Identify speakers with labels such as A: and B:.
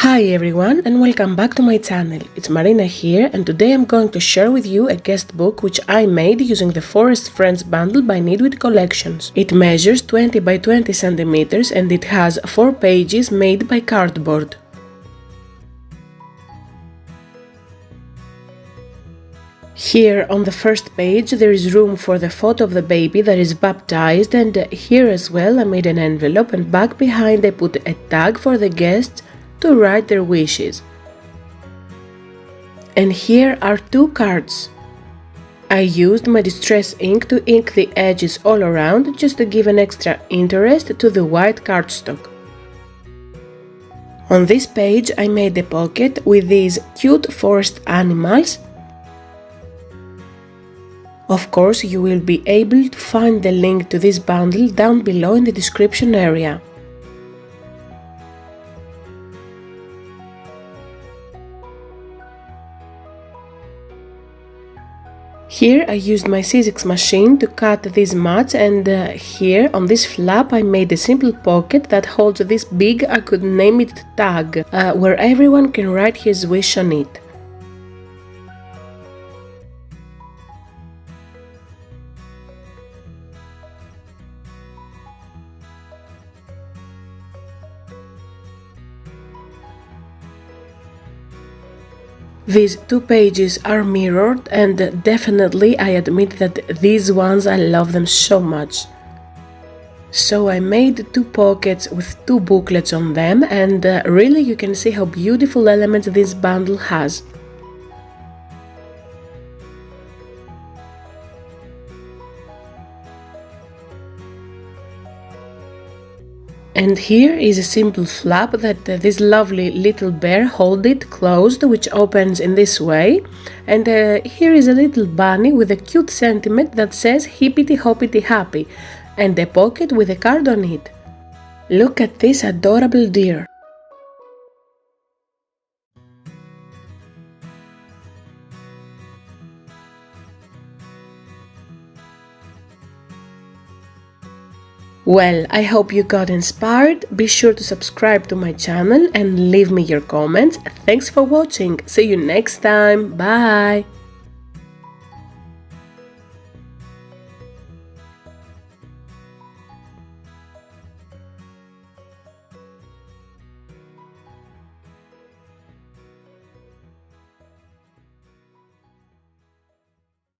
A: Hi everyone and welcome back to my channel. It's Marina here and today I'm going to share with you a guest book which I made using the Forest Friends bundle by Knitwit Collections. It measures 20 by 20 centimeters and it has 4 pages made by cardboard. Here on the first page there is room for the photo of the baby that is baptized, and here as well I made an envelope and back behind I put a tag for the guests to write their wishes. And here are 2 cards. I used my distress ink to ink the edges all around just to give an extra interest to the white cardstock. On this page I made a pocket with these cute forest animals. Of course, you will be able to find the link to this bundle down below in the description area. Here I used my Sizzix machine to cut these mats, and here on this flap I made a simple pocket that holds this big, I could name it tag, where everyone can write his wish on it. These 2 pages are mirrored and definitely I admit that these ones I love them so much. So I made 2 pockets with 2 booklets on them, and really you can see how beautiful elements this bundle has. And here is a simple flap that this lovely little bear holds it closed, which opens in this way. And here is a little bunny with a cute sentiment that says hippity hoppity happy, and a pocket with a card on it. Look at this adorable deer. Well, I hope you got inspired. Be sure to subscribe to my channel and leave me your comments. Thanks for watching. See you next time. Bye!